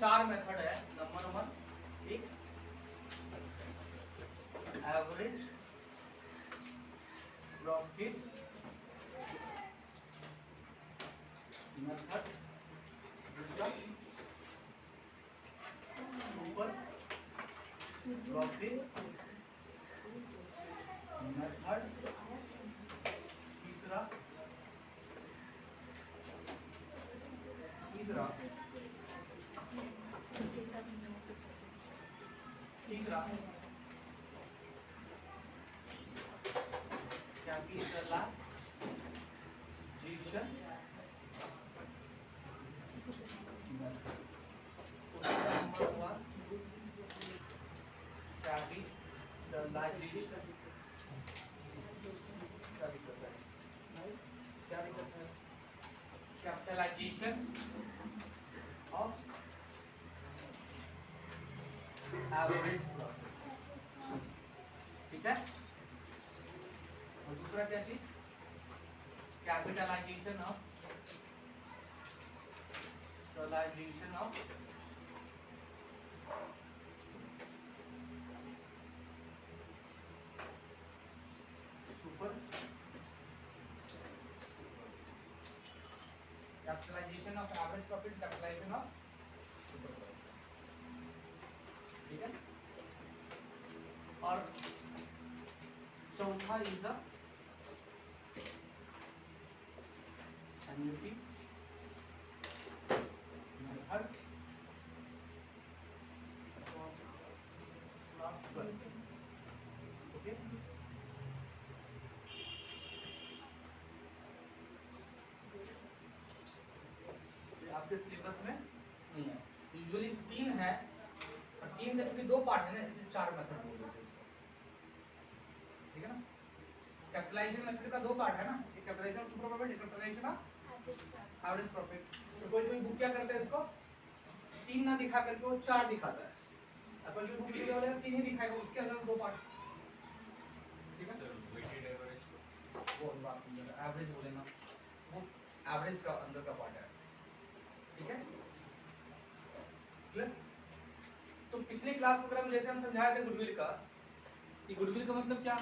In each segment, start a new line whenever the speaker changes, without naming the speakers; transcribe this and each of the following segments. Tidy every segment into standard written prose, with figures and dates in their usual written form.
चार मेथड है। Number one, एक एवरेज प्रॉफिट मेथड, दूसरा सुपर प्रॉफिट मेथड, तीसरा तीसरा तीसरा capitalisation number one, capitalisation capitalisation of average profit, ठीक है। और दूसरा क्या चीज, capitalisation of super capitalisation of average profit, capitalisation of super profit, ठीक है। और चौथा is the annuity method, okay. आपके सिलेबस में नहीं है, यूजुअली तीन है, और तीन का चूंकि दो पार्ट है ना, इसलिए चार मेथड बोल देते हैं इसको, ठीक है ना। कैपिटलाइजेशन मेथड का दो पार्ट है ना, एक कैपिटलाइजेशन ऑफ सुपर प्रॉफिट, एक कैपिटलाइजेशन ऑफ एवरेज प्रॉफिट। तो कोई कोई बुक क्या करते हैं इसको तीन ना दिखा करके वो चार दिखाता है, और कोई बुक जो वाला तीन ही दिखाएगा, उसके अंदर दो पार्ट, ठीक है। वेटेड एवरेज वो बात नहीं है, एवरेज बोलेगा वो एवरेज का अंदर का पार्ट है, ठीक है, क्लियर। तो पिछले क्लास वगैरह में जैसे हम समझाया था गुडविल का, कि गुडविल का मतलब क्या,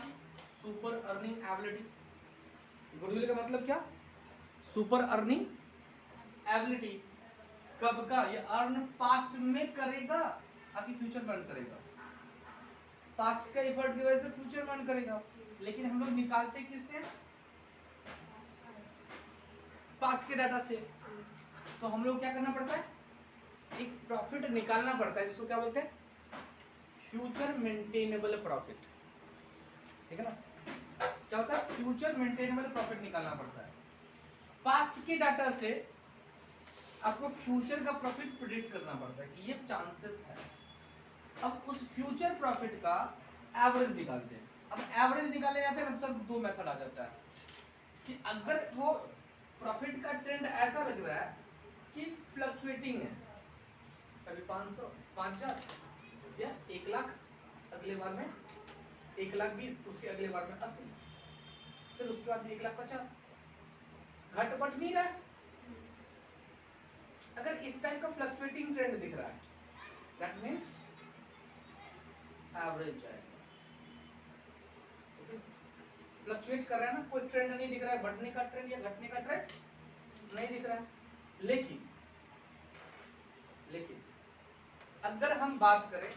सुपर अर्निंग एबिलिटी। गुडविल का मतलब क्या, सुपर अर्निंग एबिलिटी। कब का, ये अर्न पास्ट में करेगा आखिर फ्यूचर में अर्न करेगा, पास्ट का एफर्ट की वजह से फ्यूचर में अर्न करेगा, लेकिन हम लोग निकालते किससे, पास्ट के डाटा से। तो हम लोग क्या करना पड़ता है, एक प्रॉफिट निकालना पड़ता है, जिसको क्या बोलते हैं, फ्यूचर मेंटेनेबल प्रॉफिट, ठीक है ना। क्या होता है, फ्यूचर मेंटेनेबल प्रॉफिट निकालना पड़ता है। पास्ट के डाटा से आपको फ्यूचर का प्रॉफिट प्रेडिक्ट करना पड़ता है कि ये चांसेस है। अब उस फ्यूचर प्रॉफिट का एवरेज निकालते हैं। अब एवरेज निकाले जाते हैं ना, सब दो मेथड आ जाता है कि अगर वो प्रॉफिट का ट्रेंड ऐसा लग रहा है कि फ्लक्चुएटिंग है, कभी 500 5000 या 1 लाख, अगले बार में 1,20,000, उसके अगले बार में 80, फिर उसके बाद में 1,50,000, घट बढ़ नहीं रहा है। अगर इस टाइप का फ्लक्चुएटिंग ट्रेंड दिख रहा है, दैट मींस एवरेज जाएगा, ओके। फ्लक्चुएट कर रहा है ना, कोई ट्रेंड नहीं दिख रहा है, बढ़ने का ट्रेंड या घटने का ट्रेंड नहीं दिख रहा है। लेकिन अगर हम बात करें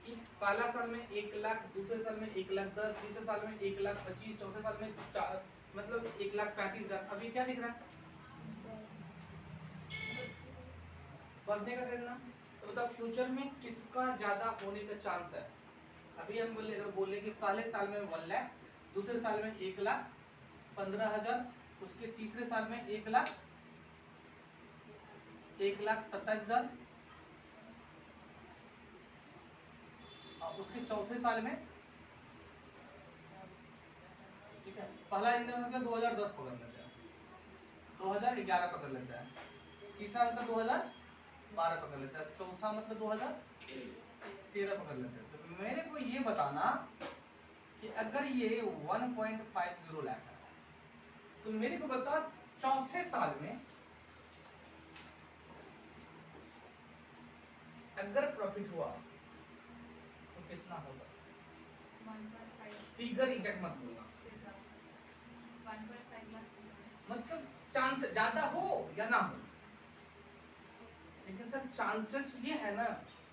कि पहला साल में 1 लाख, दूसरे साल में 1,10,000, तीसरे साल में 1,25,000, चौथे साल में मतलब 1,35,000, अभी क्या दिख रहा है, बढ़ने का ट्रेंड ना। तो बताओ फ्यूचर में किसका ज्यादा होने का चांस है। अभी हम बोले कि पहले साल में 1 लाख, दूसरे साल में 1,15,000, उसके तीसरे साल में 1,27,000, और उसके चौथे साल में, ठीक है, पहला इंजन मतलब 2010 पकड़ लेते हैं, 2011 पकड़ लेता है, तीसरा मतलब 2012 पकड़ लेता है, चौथा मतलब 2013 पकड़ लेते हैं। तो मेरे को ये बताना कि अगर ये 1.50 लाख है, तो मेरे को बता चौथे साल में अगर प्रॉफिट हुआ तो कितना हो सकता है?
1.5
फिगर एग्जैक्ट मत बोलना,
1.5 लाख,
मतलब चांस ज्यादा हो या ना हो, लेकिन सर चांसेस ये है ना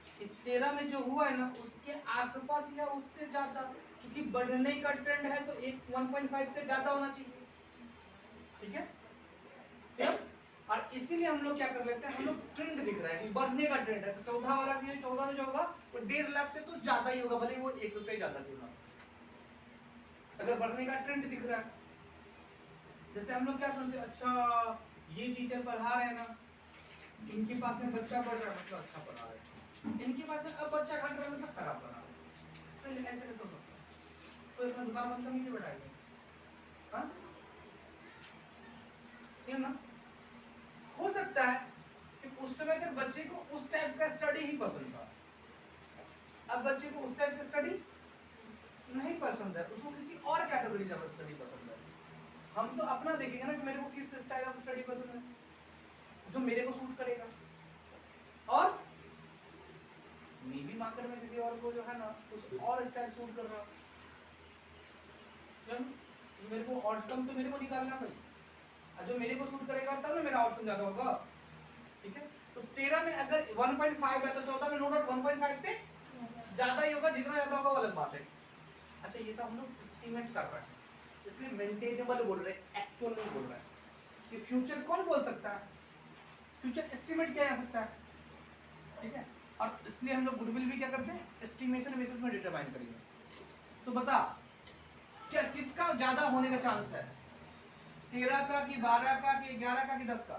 कि 13 में जो हुआ है ना उसके आसपास या उससे ज्यादा, क्योंकि बढ़ने का ट्रेंड है तो एक 1.5 से ज्यादा होना चाहिए, ठीक है? और इसीलिए हम लोग क्या कर लेते हैं, हम लोग ट्रेंड दिख रहा है कि बढ़ने का ट्रेंड है, तो 14 वाला भी 14 में जो होगा वो 1.5 लाख से तो ज्यादा ही होगा, भले वो 1 रुपए ज्यादा क्यों ना, अगर बढ़ने का ट्रेंड दिख रहा है। जैसे हम लोग क्या समझे, अच्छा ये टीचर पढ़ा रहे हैं ना, इनके पास में बच्चा पढ़ रहा है मतलब अच्छा पढ़ा रहे हैं, इनके पास में अब बच्चा घट रहा है मतलब खराब पढ़ा रहे हैं, तो ऐसे कैसे हो सकता है? कोई अपना दुकान बंद करने के बैठाएगा, हाँ ये ना, हो सकता है कि उस समय के बच्चे को उस टाइप का स्टडी ही पसंद था, अब बच्चे को उस टाइप का स्टडी नहीं पसंद है, उसको किसी और कैटेगरी का स्टडी पसंद है। हम तो अपना देखेंगे ना कि मेरे को किस स्टाइल ऑफ स्टडी पसंद है जो मेरे को सूट करेगा, और मे भी मार्केट में किसी और को जो है ना कुछ और स्टाइल सूट कर रहा है, मेरे को आउटकम तो मेरे को निकालना भाई, जो मेरे को सूट करेगा तब ना मेरा आउटकम ज्यादा होगा, ठीक है? तो 13 में अगर 1.5 है तो 14 में नो डाउट 1.5 से ज्यादा ही होगा, जितना ज्यादा होगा वो अलग बात है। अच्छा ये सब हम लोग एस्टीमेट कर रहे हैं, इसलिए मेंटेनेबल बोल रहे हैं, एक्चुअल नहीं बोल रहे हैं, कि फ्यूचर कौन बोल सकता है, फ्यूचर एस्टीमेट किया जा सकता है, ठीक है? और इसलिए हम लोग गुडविल भी क्या करते हैं, एस्टीमेशन बेसिस में डिटरमाइन करेंगे। तो बता क्या किसका ज्यादा होने का चांस है, 13 का कि 12 का कि 11 का कि 10 का?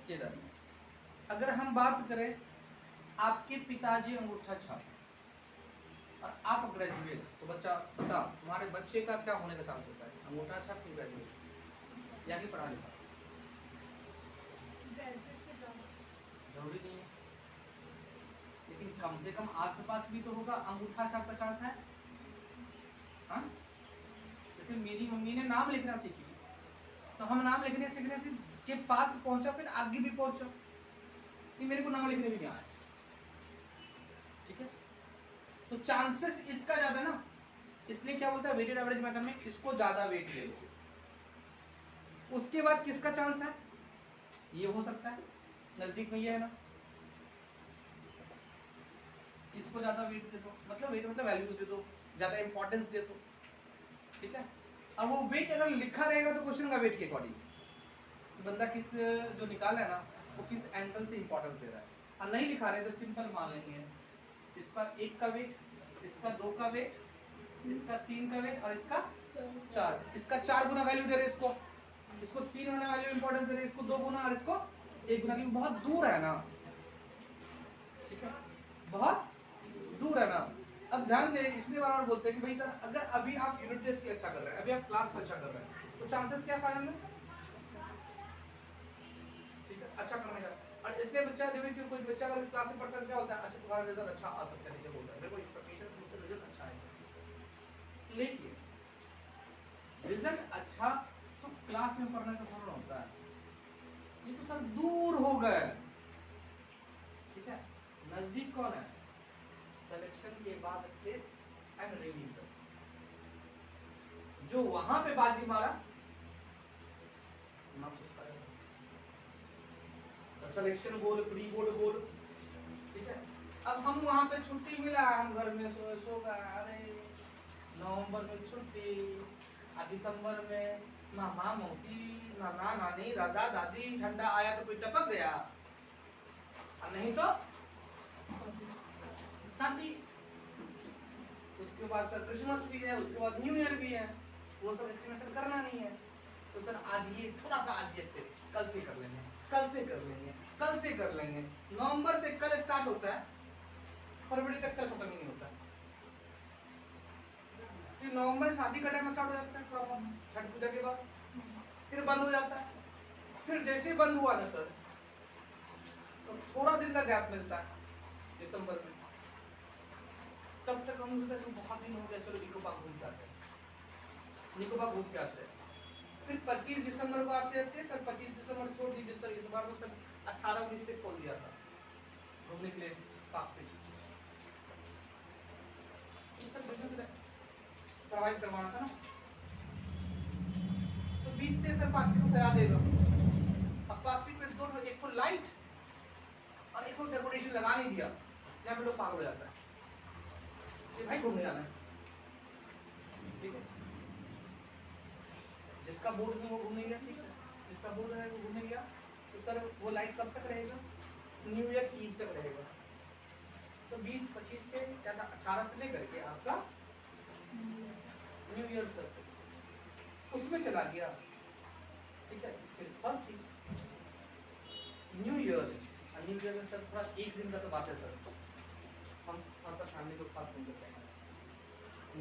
13। अगर हम बात करें आपके पिताजी अंगूठा छाप और आप ग्रेजुएट, तो बच्चा बता तुम्हारे बच्चे का क्या होने का चांसेस है, अंगूठा छाप कि ग्रेजुएट या कि पढ़ा लिखा? जरूरी नहीं है, लेकिन कम से कम आसपास भी तो होगा, अंगूठा छाप का चांस है, हाँ? जैसे मेरी मम्मी ने नाम लिखना सीखी, तो हम नाम लिखने सीखने से के पास पहुंचा, फिर आगे भी पहुंचा, कि मेरे को नाम लिखने भी नहीं आया, ठीक है? तो चांसेस इसका ज्यादा ना, इसलिए क्या बोलता है वेटेड एवरेज मेथड में इसको ज्यादा वेट ले लो। उसके बाद किसका चांस है, ये हो सकता है नजदीक में ये है ना, इसको ज्यादा वेट दे दो, मतलब वेट मतलब वैल्यूज दे दो, ज्यादा इंपॉर्टेंस दे दो, ठीक है? अब वो वेट अगर लिखा रहेगा तो क्वेश्चन का वेट के अकॉर्डिंग बंदा किस जो निकाला है ना वो किस एंगल से इंपॉर्टेंस दे रहा है, और नहीं लिखा रहे तो सिंपल मान लेंगे इसका 1 का वेट, इसका 2 का वेट, इसका 3 का वेट और इसका 4, इसका 4 गुना वैल्यू दे रहे इसको 3 गुना वैल्यू इंपॉर्टेंस दे रहे, इसको 2 गुना और इसको 1 गुना, क्योंकि बहुत दूर है ना, ठीक है? बहुत दूर है ना। अब ध्यान दे, इसलिए बार बोलते हैं कि भाई सर अगर अभी आप यूनिट टेस्ट के अच्छा कर रहे हैं, अभी आप क्लास में अच्छा कर रहे हैं, तो चांसेस क्या फाइनल में, ठीक है, अच्छा करने का। और इसलिए बच्चा जब भी कोई बच्चा अगर क्लास में पढ़कर क्या होता है, अच्छा तुम्हारा रिजल्ट अच्छा आ सकता है, नीचे बोलता है मेरे को एक्सपेक्टेशन है मुझसे रिजल्ट अच्छा आएगा, लेकिन रिजल्ट अच्छा तो क्लास में पढ़ने से थोड़ा होता है, ये तो सर दूर हो गए, ठीक है? नजदीक कौन है, सिलेक्शन के बाद टेस्ट एंड रिवीजन, जो वहां पे बाजी मारा सिलेक्शन गोल, प्री बोर्ड गोल, ठीक है? अब हम वहां पे छुट्टी मिला, हम घर में सो गए, अरे नवंबर में छुट्टी, दिसंबर में मामा मौसी नाना नानी दादा दादी, ठंडा आया तो कोई टपक गया, और नहीं तो शादी, उसके बाद सर क्रिसमस भी है, उसके बाद न्यू ईयर भी है, वो सब एस्टिमेशन करना नहीं है, तो सर आज ये थोड़ा सा आज से कल से कर लेंगे, कल से कर लेंगे, कल से कर लेंगे। नवंबर से कल स्टार्ट होता है, फरवरी तक कल खत्म ही नहीं होता, फिर नवंबर में शादी का टाइम स्टार्ट हो जाता है, छठ पूजा के बाद फिर बंद हो जाता है, फिर जैसे बंद हुआ ना सर तो थोड़ा दिन का गैप मिलता है दिसंबर में, तब तक हम सोचते हैं बहुत दिन हो गया, चलो निकोबार घूम के आते हैं, निकोबार घूम के आते हैं, फिर 25 दिसंबर को आते हैं, सर 25 दिसंबर छोड़ दीजिए सर, इस बार तो सर 18-19 से खोल दिया था घूमने के लिए काफी सर बिजनेस सर्वाइव करवाना था ना, तो 20 से सर प्लास्टिक को सजा देगा। अब प्लास्टिक पे दो, एक को लाइट और एक को डेकोरेशन लगा नहीं दिया, यहाँ पे लोग पागल हो जाता है ये भाई घूमने जाना है, ठीक है, जिसका बोर्ड है वो घूमने गया, ठीक है, जिसका बोर्ड है वो घूमने गया, तो सर वो लाइट कब तक रहेगा, न्यू ईयर ईव तक रहेगा। तो 20-25 से या 18 से लेकर के आपका न्यू ईयर तक उसमें चला गया, ठीक है। फिर फर्स्ट न्यू ईयर में सर थोड़ा एक दिन का तो बात है सर, हम थोड़ा सा फैमिली के साथ मिल जाते हैं,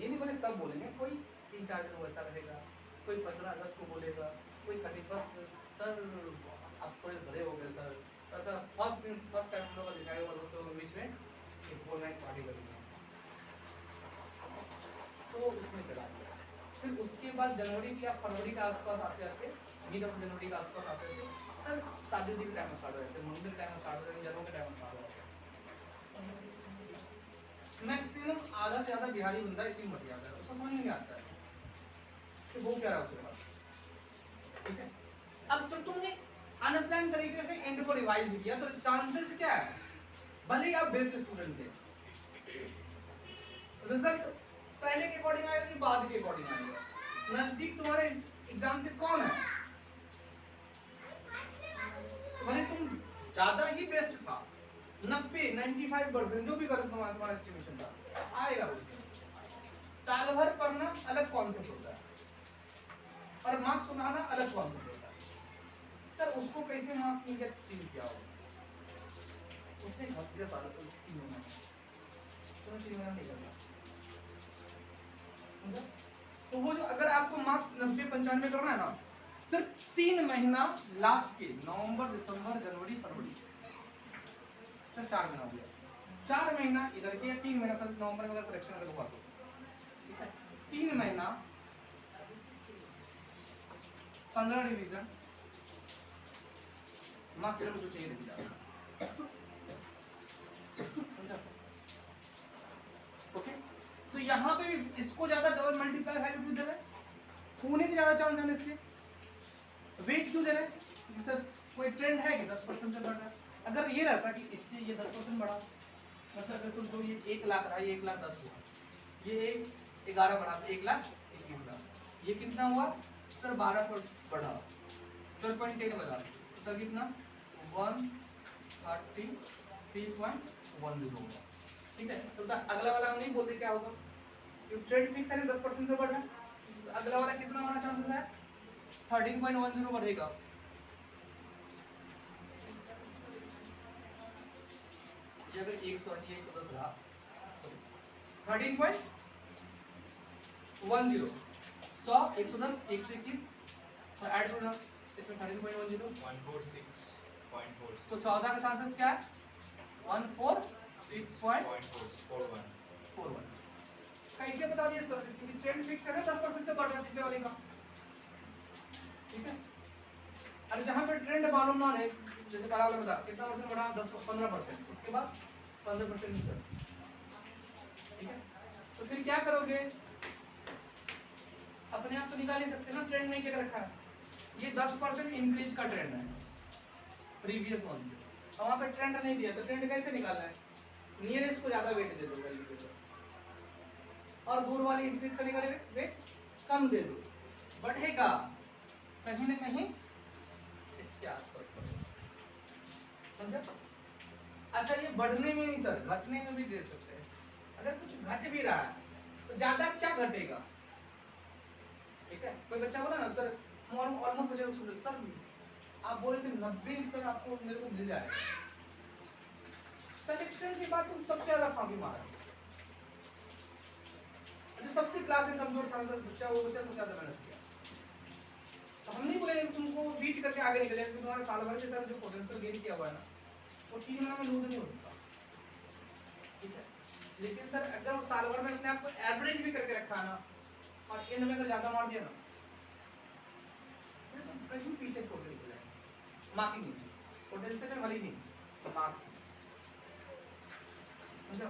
ये नहीं बोले सब बोलेंगे, कोई 3-4 दिन वैसा रहेगा, कोई 15 अगस्त को बोलेगा, कोई 31 सर आप थोड़े बड़े हो गए सर, ऐसा फर्स्ट टाइम हम लोग का डिसाइड हुआ दोस्तों के बीच में एक 4 नाइट पार्टी करेंगे, तो उसमें चला गया। फिर उसके बाद जनवरी या फरवरी के आसपास आते आते मिड ऑफ जनवरी के आसपास आते थे सर शादी के टाइम में स्टार्ट हो जाते, मंदिर के टाइम में स्टार्ट हो जाते, जनवरी के टाइम में स्टार्ट हो जाते। मैक्सिमम आधा से ज्यादा बिहारी बंदा इसी मर जाता है, उसको समझ नहीं आता है कि वो क्या रहा है उसके पास, ठीक है। अब तो तुमने अनप्लान तरीके से एंड को रिवाइज किया तो चांसेस क्या है, भले ही आप बेस्ट स्टूडेंट थे, रिजल्ट पहले के अकॉर्डिंग आएगा कि बाद के अकॉर्डिंग आएगा, नजदीक तुम्हारे एग्जाम से कौन है, भले तुम ज्यादा ही बेस्ट था 90-95% जो भी गलत तुम्हारा एस्टिमेशन था आएगा, साल भर पढ़ना अलग कॉन्सेप्ट होता है और मार्क्स सुनाना अलग कॉन्सेप्ट होता है। सर उसको कैसे मार्क्स नहीं किया होगा, उसने हफ्ते साल को 3 महीना नहीं करना, तो वो जो अगर आपको मार्क्स 90-95 करना है ना, सिर्फ 3 महीना लास्ट के नवंबर दिसंबर जनवरी फरवरी सर 4 महीना हो गया, 4 महीना इधर के या 3 महीना सर नवंबर में अगर सिलेक्शन अगर हुआ तो ठीक है, 3 महीना 15 रिवीजन मार्क्स जो चाहिए दिया, ओके। तो यहाँ पे भी इसको ज्यादा डबल मल्टीप्लाई वैल्यू क्यों दे रहे, होने के ज्यादा चांस है इसके, वेट क्यों दे रहे सर, कोई ट्रेंड है कि 10% से बढ़ रहा है, अगर ये रहता कि इससे ये 10% बढ़ा, मतलब अगर तुम जो ये 1 लाख रहा, ये 1,10,000 हुआ, ये 11 बढ़ा तो 1,21,000, ये कितना हुआ सर 12 बढ़ा 12.10 बढ़ा, सर कितना 133.10 होगा, ठीक है। तो अगला वाला हम नहीं बोलते क्या होगा, ट्रेंड फिक्स है 10% से बढ़ रहा है, तो अगला वाला कितना होना चांसेस है 13.10 बढ़ेगा, ये अगर 110 रहा 13.10 100 110 121 तो ऐड करो ना इसमें 13.10
146.4
तो 14 का चांसेस क्या है 146.41 कैसे बता दिए सर, क्योंकि ट्रेंड फिक्स है ना 10% से बढ़ रहा है पिछले वाले का, ठीक है। अरे जहां पे ट्रेंड मालूम ना रहे, जैसे पहला वाला बता कितना परसेंट बढ़ा 10-15%, उसके बाद 15% नीचे, ठीक है। तो फिर क्या करोगे, अपने आप तो निकाल ही सकते हैं ना, ट्रेंड नहीं क्या रखा है, ये 10% इंक्रीज का ट्रेंड है प्रीवियस वन से, और वहां पे ट्रेंड नहीं दिया तो ट्रेंड कैसे निकालना है, नियरेस्ट को ज्यादा वेट दे दो वैल्यू के, और दूर वाली इंक्रीज करने का वेट कम दे दो, बढ़ेगा कहीं ना कहीं इसके आसपास, समझा। अच्छा ये बढ़ने में नहीं सर, घटने में भी दे सकते हैं, अगर कुछ घट भी रहा है तो ज्यादा क्या घटेगा, ठीक है। कोई बच्चा बोला ना सर ऑलमोस्ट बच्चा सर आप बोले थे 90 सर आपको मेरे को मिल जाएगा, सिलेक्शन के बाद तुम सबसे ज्यादा फांकी मारा, सबसे क्लास में कमजोर था सर बच्चा, वो बच्चा सबसे ज्यादा मेहनत किया, तो हम नहीं बोले तुमको बीट करके आगे निकले, क्योंकि तुम्हारा साल भर के सर जो पोटेंशियल गेन किया हुआ है ना वो 3 महीना में लूज नहीं हो सकता, ठीक है। लेकिन सर अगर वो साल भर में अपने आप को एवरेज भी करके रखा ना और एंड में अगर ज्यादा मार दिया ना फिर तुम कहीं पीछे छोड़ के निकल जाएंगे, मार्किंग नहीं, पोटेंशियल में वाली नहीं, मार्क्स समझो।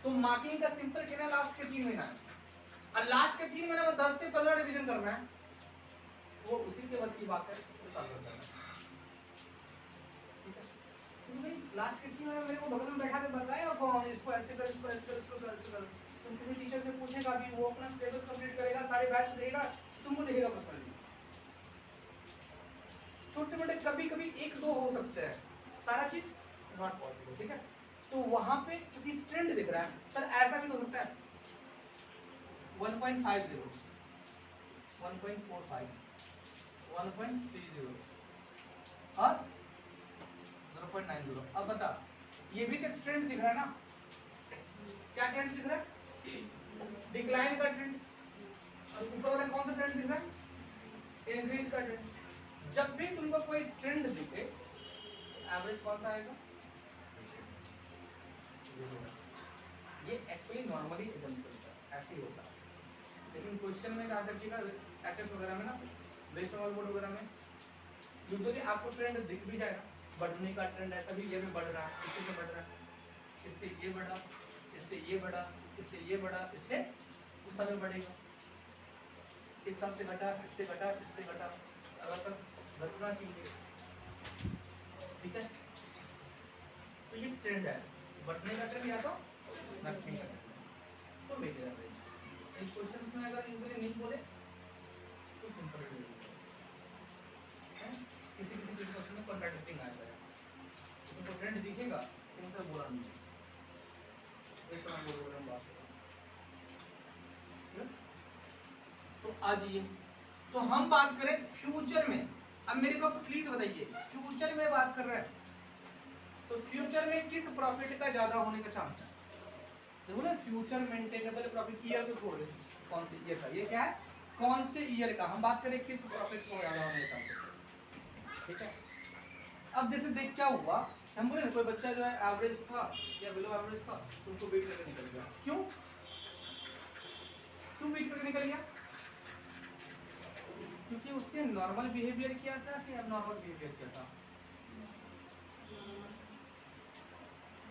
तो मार्किंग का सिंपल कहना लास्ट के 3 महीना, और लास्ट के 3 महीने में 10 से 15 रिवीजन करना है, वो उसी के बस की बात है, तो साल भर करना है। ठीक है, तो भाई लास्ट के 3 महीने मेरे को बगल में बैठा के बताया कौन, इसको ऐसे कर, इसको ऐसे कर, इसको कर, ऐसे कर, तुम किसी टीचर से पूछेगा भी, वो अपना सिलेबस कंप्लीट करेगा, सारे बैच देगा, तुमको देखेगा पर्सनली। छोटे मोटे कभी कभी 1-2 हो सकते हैं, सारा चीज नॉट पॉसिबल। ठीक है, तो वहां पे क्योंकि ट्रेंड दिख रहा है, सर ऐसा भी हो सकता है 1.50, 1.45, 1.30 और 0.90। अब बता, ये भी तो ट्रेंड दिख रहा है ना, क्या ट्रेंड दिख रहा है? डिक्लाइन का ट्रेंड। और ऊपर वाला कौन सा ट्रेंड दिख रहा है? इंक्रीज का ट्रेंड। जब भी तुमको कोई ट्रेंड दिखे, एवरेज कौन सा आएगा? ये एक्चुअली नॉर्मली एजम्पशन है, ऐसे ही होता है, लेकिन क्वेश्चन में क्या देखिएगा एचएस वगैरह में ना, वेस्ट ऑल बोर्ड वगैरह में यूजुअली आपको ट्रेंड दिख भी जाएगा, बढ़ने का ट्रेंड, ऐसा भी ये भी बढ़ रहा है, इससे बढ़ रहा है, इससे ये बढ़ा, इससे ये बढ़ा, इससे ये बढ़ा, इससे उस समय बढ़ेगा, इस साल से घटा, इससे घटा, इससे घटा, अगर तक घटना चाहिए। ठीक है, तो ये ट्रेंड है, बढ़ने का ट्रेंड या तो घटने का ट्रेंड, तो वेटेड एवरेज। इन क्वेश्चंस में अगर यूजुअली नहीं बोले तो सिंपल है, किसी किसी क्वेश्चन में कॉन्ट्राडिक्टिंग आ जाएगा, तुमको ट्रेंड दिखेगा तुमसे बोला नहीं, एक बार बोल रहा हूं बात। तो आज ये, तो हम बात करें फ्यूचर में। अब मेरे को प्लीज बताइए, फ्यूचर में बात कर रहे हैं, तो फ्यूचर में किस प्रॉफिट का ज्यादा होने का चांस है? देखो ना, फ्यूचर मेंटेनेबल प्रॉफिट, ईयर को छोड़ दे, कौन से ईयर का, ये क्या है, कौन से ईयर का, हम बात करें किस प्रॉफिट को ज्यादा होने का चांस है। ठीक है, अब जैसे देख क्या हुआ, हम बोले ना कोई बच्चा जो है एवरेज था या बिलो एवरेज था, तुमको बीट करके निकल गया, क्यों बीट करके निकल गया? क्योंकि उसने नॉर्मल बिहेवियर किया था कि एबनॉर्मल बिहेवियर किया था?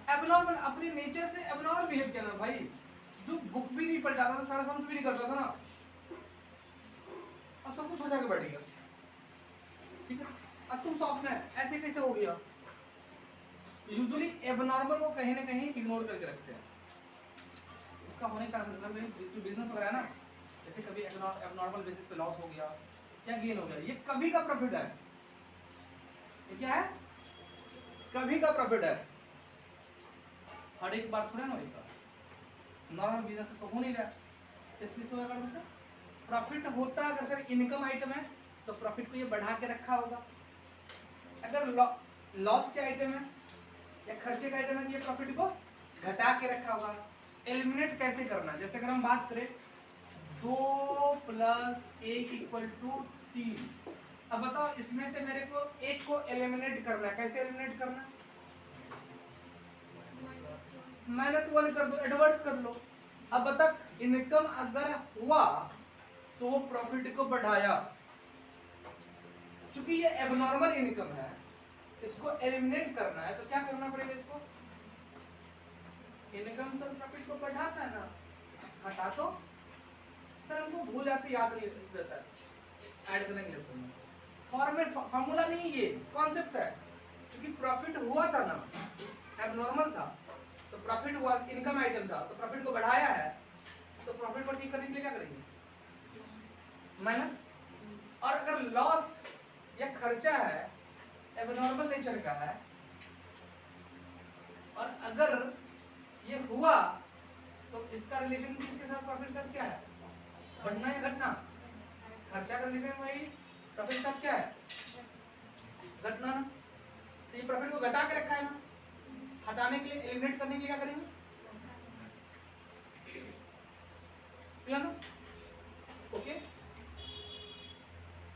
एबनॉर्मल, अपने नेचर से एबनॉर्मल बिहेव किया ना भाई, जो बुक भी नहीं पढ़ता था, सारा समझ भी नहीं करता था ना, अब सब कुछ हो जाके बैठ गया। ठीक है, अब तुम सॉफ्ट में ऐसे कैसे हो गया? यूजुअली एबनॉर्मल को कहीं ना कहीं इग्नोर करके रखते हैं, उसका होने का मतलब बिजनेस वगैरह है ना, जैसे कभी एबनॉर्मल बेसिस पे लॉस हो गया या गेन हो गया, ये कभी का प्रॉफिट है, ये क्या है, कभी का प्रॉफिट है, हर एक बार थोड़ा ना होगा, नॉर्मल बिजनेस तो हो नहीं रहा, इसलिए तो कर देते प्रॉफिट होता। अगर सर इनकम आइटम है तो प्रॉफिट को ये बढ़ा के रखा होगा, अगर लॉस के आइटम है या खर्चे का आइटम है, ये प्रॉफिट को घटा के रखा होगा। एलिमिनेट कैसे करना, जैसे अगर हम बात करें 2 + 1 = 3, अब बताओ इसमें से मेरे को एक को एलिमिनेट करना है, कैसे एलिमिनेट करना? -1 कर दो, एडवर्स कर लो। अब बता, इनकम अगर हुआ तो वो प्रॉफिट को बढ़ाया, क्योंकि ये एबनॉर्मल इनकम है, इसको एलिमिनेट करना है तो क्या करना पड़ेगा, इसको इनकम तो प्रॉफिट को बढ़ाता है ना, घटा तो सर हमको भूल जाते, याद नहीं रहता है, ऐड करने के लिए फॉर्मेट फार्मूला नहीं, ये कॉन्सेप्ट है, क्योंकि प्रॉफिट हुआ था ना, एबनॉर्मल था, तो प्रॉफिट हुआ, इनकम आइटम था, तो प्रॉफिट को बढ़ाया है, तो प्रॉफिट को ठीक करने के लिए क्या करेंगे, माइनस। और अगर लॉस या खर्चा है, एबनॉर्मल नेचर का है, और अगर ये हुआ तो इसका रिलेशन किसके साथ, प्रॉफिट साथ क्या है, बढ़ना या घटना? खर्चा का रिलेशन वही, प्रॉफिट साथ क्या है, घटना ना, तो ये प्रॉफिट को घटा के रखा है ना, हटाने के लिए, एलिमिनेट करने के लिए क्या करेंगे, क्लियर ना? ओके,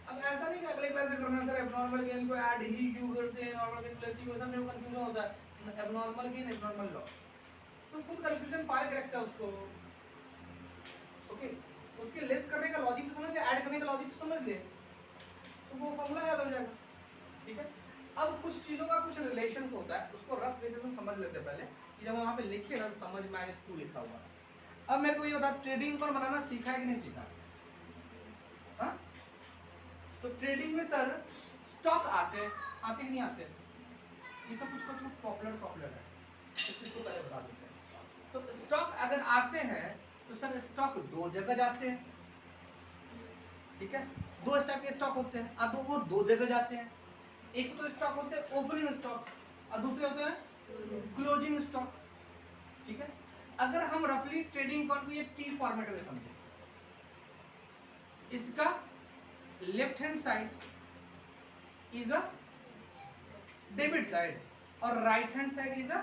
अब ऐसा नहीं कि अगले क्लास से करना सर एबनॉर्मल गेन को ऐड ही क्यों करते हैं, नॉर्मल गेन प्लस ही, सब में कंफ्यूजन होता है, एबनॉर्मल गेन एबनॉर्मल लॉस, तो खुद कंफ्यूजन पाए के रखता है उसको। ओके, उसके लेस करने का लॉजिक तो समझ ले, ऐड करने का लॉजिक तो समझ ले, तो वो फॉर्मूला याद हो जाएगा। ठीक है, कुछ चीजों का कुछ रिलेशंस होता है, उसको रफ बेसिस में समझ लेते पहले कि जब वहां पे लिखे ना तो समझ में आए क्यों लिखा हुआ है। अब मेरे को ये बता, ट्रेडिंग पर बनाना सीखा है कि नहीं सीखा? हाँ, तो ट्रेडिंग में सर स्टॉक आते कि नहीं आते? ये सब कुछ पॉपुलर है, इसको पहले बता देते हैं। तो स्टॉक अगर आते हैं तो सर स्टॉक दो जगह जाते हैं, ठीक है, दो स्टॉक के स्टॉक होते हैं, अब वो दो जगह जाते हैं। एक तो स्टॉक होते हैं ओपनिंग स्टॉक और दूसरे होते हैं क्लोजिंग स्टॉक, ठीक है। अगर हम रफली ट्रेडिंग अकाउंट को ये टी फॉर्मेट में समझें, इसका left hand side is a debit side और right hand side is a,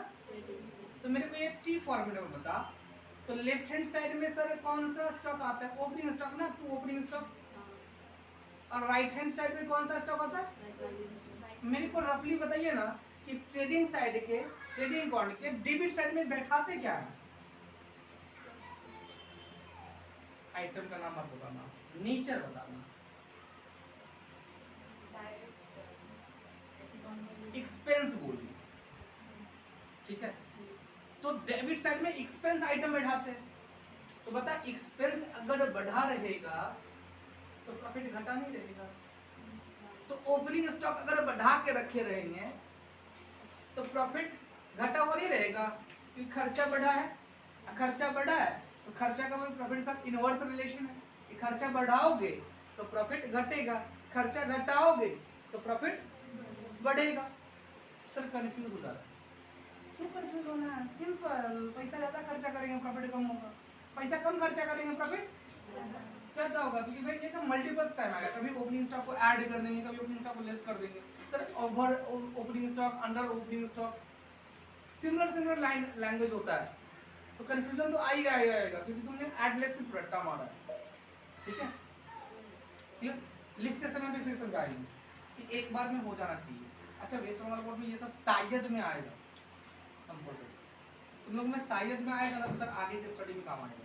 तो मेरे को ये टी फॉर्मेट में बता, तो लेफ्ट हैंड साइड में सर कौन सा स्टॉक आता है? ओपनिंग स्टॉक ना, टू ओपनिंग स्टॉक। और राइट हैंड साइड में कौन सा स्टॉक आता है? मेरे को रफली बताइए ना कि ट्रेडिंग साइड के, ट्रेडिंग अकाउंट के डेबिट साइड में बैठाते क्या है? आइटम का नाम आप बताना, नेचर बताना। एक्सपेंस बोलिए, ठीक है। तो डेबिट साइड में एक्सपेंस आइटम बैठाते हैं, तो बता एक्सपेंस अगर बढ़ा रहेगा तो प्रॉफिट घटा नहीं रहेगा। तो ओपनिंग स्टॉक अगर बढ़ा के रखे रहेंगे तो प्रॉफिट घटा हो नहीं रहेगा, क्योंकि खर्चा बढ़ा है। खर्चा बढ़ा है तो खर्चा का प्रॉफिट के साथ इनवर्स रिलेशन है कि खर्चा बढ़ाओगे तो प्रॉफिट घटेगा, खर्चा घटाओगे तो प्रॉफिट बढ़ेगा। सर कंफ्यूज हो जाता है, क्यों कंफ्यूज होना है? सिंपल, पैसा ज्यादा खर्चा करेंगे प्रॉफिट कम होगा, पैसा कम खर्चा करेंगे प्रॉफिट ज्यादा होगा, क्योंकि भाई ये मल्टीपल्स टाइम आएगा, कभी ओपनिंग स्टॉक को ऐड कर देंगे, कभी ओपनिंग स्टॉक को लेस कर देंगे। Sir over opening stock, under opening stock, similar line language होता है, तो कंफ्यूजन तो आएगा, क्योंकि तुमने ऐड लेस से रट्टा मारा है, ठीक है। क्लियर? लिखते समय भी फिर समझाएंगे कि एक बार में हो जाना चाहिए। अच्छा, वेस्ट वाला बोर्ड में ये सब शायद में आएगा, तुम लोग में शायद में आएगा ना, तो सर आगे की स्टडी में काम आएगा।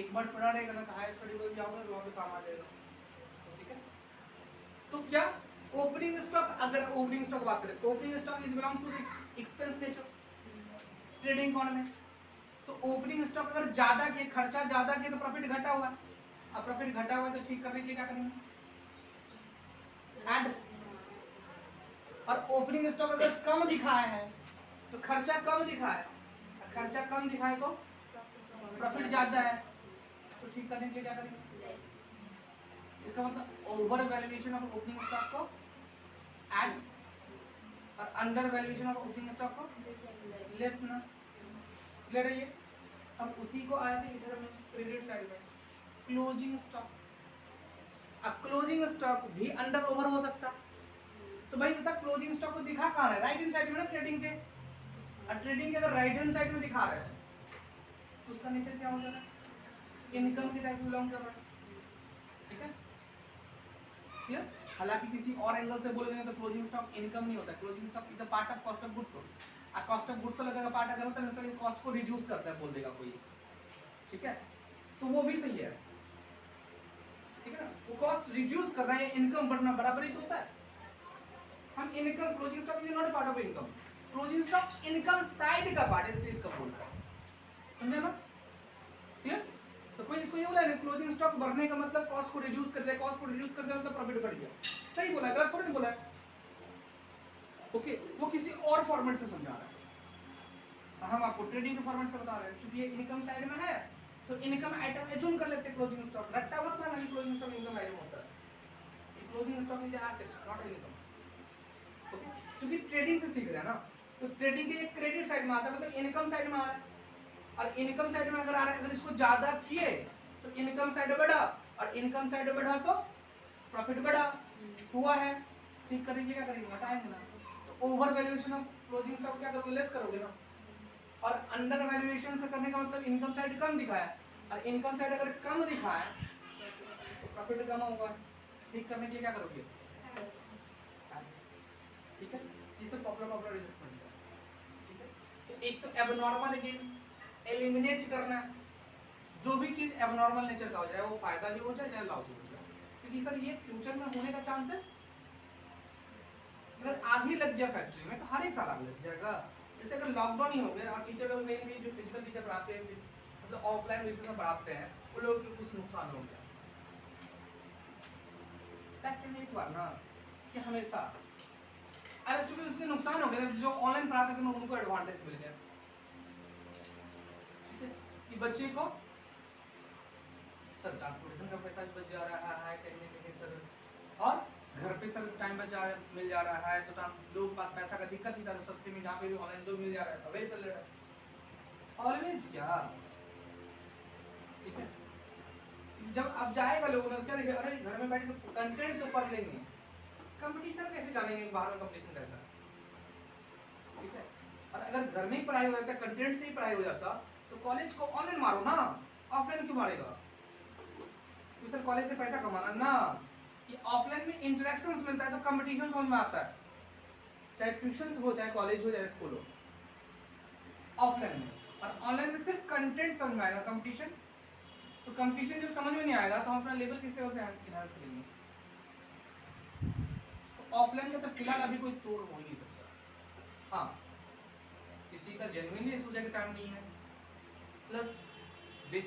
एक बार पढ़ा रहेगा ना तो हायर स्टडी में जाओगे तो वहाँ पे काम आ जाएगा, ठीक है। तो क्या ओपनिंग स्टॉक, अगर ओपनिंग स्टॉक बात करें तो opening stock is belongs to the expense nature trading account में। तो ओपनिंग स्टॉक अगर ज्यादा के, खर्चा ज्यादा के, तो प्रॉफिट घटा हुआ। अब प्रॉफिट घटा हुआ तो ठीक करने के लिए क्या करेंगे? ऐड। और ओपनिंग स्टॉक अगर कम दिखाया है तो खर्चा कम दिखा है, खर्चा कम दिखाए तो प्रॉफिट ज्यादा है, तो ठीक करने के लिए क्या करेंगे? इसका मतलब over valuation of opening stock को ऐड और under valuation of opening stock को लेस ना। क्लियर है ये? अब उसी को आया था इधर में क्रेडिट साइड में क्लोजिंग स्टॉक। अब क्लोजिंग स्टॉक भी अंडर ओवर हो सकता, तो भाई बता क्लोजिंग स्टॉक को दिखा कहां है? राइट हैंड साइड में ना ट्रेडिंग के, और ट्रेडिंग के अगर राइट हैंड साइड में दिखा रहे हैं तो उसका नेचर क्या हो जाएगा? इनकम की टाइप बिलोंग कर रहा है, ठीक है। क्लियर? हालांकि किसी और एंगल से बोलेंगे तो क्लोजिंग स्टॉक इनकम नहीं होता, closing stock is a part of cost of goods sold. आ कॉस्ट ऑफ गुड्स सोल्ड का पार्ट अगर होता है तो कॉस्ट को रिड्यूस करता है बोल देगा कोई, ठीक है, तो वो भी सही है, ठीक है ना। वो कॉस्ट रिड्यूस कर रहा है, इनकम बढ़ना बराबर ही तो होता है। हम income, closing stock is not part of income, closing stock income side का पार्ट है, इसलिए इनकम बोलता है, समझे ना? क्लियर? तो कोई इसको ये बोला है क्लोजिंग स्टॉक बढ़ने का मतलब कॉस्ट को रिड्यूस कर दिया, कॉस्ट को रिड्यूस कर दिया मतलब प्रॉफिट बढ़ गया, सही बोला है, गलत थोड़ी बोला है। ओके, वो किसी और फॉर्मेट से समझा रहा है, हम आपको ट्रेडिंग के फॉर्मेट से बता रहे हैं। क्योंकि ये इनकम साइड में है तो इनकम आइटम एज्यूम कर लेते हैं क्लोजिंग स्टॉक, रट्टा मत मारना कि क्लोजिंग स्टॉक इनकम आइटम होता है। Closing stock is an asset not income. Okay, क्योंकि ट्रेडिंग से सीख रहे हैं ना, तो ट्रेडिंग के क्रेडिट साइड में आता है, मतलब इनकम साइड में आ रहा है, और इनकम साइड में अगर आ रहा है, अगर इसको ज्यादा किए तो इनकम साइड बढ़ा, और इनकम साइड बढ़ा तो प्रॉफिट बढ़ा, हुआ है, ठीक करेंगे क्या करेंगे? घटाएंगे ना। तो over valuation of closing stock क्या करोगे? लेस करोगे ना। और अंडर वैल्यूएशन से करने का मतलब इनकम साइड कम दिखाया, और इनकम साइड अगर कम दिखाया तो प्रॉफिट कम होगा, ठीक करने के लिए क्या करोगे? ठीक है, ये सब पॉपुलर एडजस्टमेंट्स है, ठीक है। तो एक तो एबनॉर्मल गेन एलिमिनेट करना, जो भी चीज एबनॉर्मल नेचर का हो जाए, वो फायदा भी हो जाए चाहे लॉस हो जाए, क्योंकि सर ये फ्यूचर में होने का चांसेस, अगर आधी लग गया फैक्ट्री में तो हर एक साल आग लग जाएगा। जैसे अगर लॉकडाउन ही हो गया और टीचर लोग मेन जो फिजिकल टीचर पढ़ाते हैं मतलब ऑफलाइन बेसिस में पढ़ाते हैं वो लोग को कुछ नुकसान हो गया। एक बार ना कि हमेशा अरे चूंकि उसके नुकसान हो गए ना, जो ऑनलाइन पढ़ाते थे उनको एडवांटेज मिल गया, ठीक है कि बच्चे को सर ट्रांसपोर्टेशन का पैसा भी बच जा रहा है कहीं ना कहीं सर, और घर पे सर टाइम मिल जा रहा है, तो लोग पास पैसा का दिक्कत ही था तो सस्ते में जहाँ पे भी ऑनलाइन जो मिल जा रहा है अवेल कर ले रहा है। ऑलवेज क्या, ठीक है जब अब जाएगा लोगों ने क्या देखेगा, अरे घर में बैठ के कंटेंट तो पढ़ लेंगे, कंपटीशन कैसे जानेंगे बाहर में कंपटीशन कैसा, ठीक है। और अगर घर में ही पढ़ाई हो जाता, कंटेंट से ही पढ़ाई हो जाता तो कॉलेज को ऑनलाइन मारो ना, ऑफलाइन क्यों मारेगा? तो सर कॉलेज से पैसा कमाना ना, ये ऑफलाइन में इंटरेक्शंस मिलता है तो कंपटीशन समझ में आता है, चाहे ट्यूशन हो चाहे कॉलेज हो चाहे स्कूल हो, ऑफलाइन में। और ऑनलाइन में सिर्फ कंटेंट समझ में आएगा, कंपटीशन तो कंपटीशन जब समझ में नहीं आएगा तो हम अपना लेवल किस लेवल से एनहांस करेंगे? तो ऑफलाइन में तो फिलहाल अभी कोई तोड़ हो ही नहीं सकता। हाँ किसी का जेन्युइनली सोचने का टाइम नहीं है, प्लस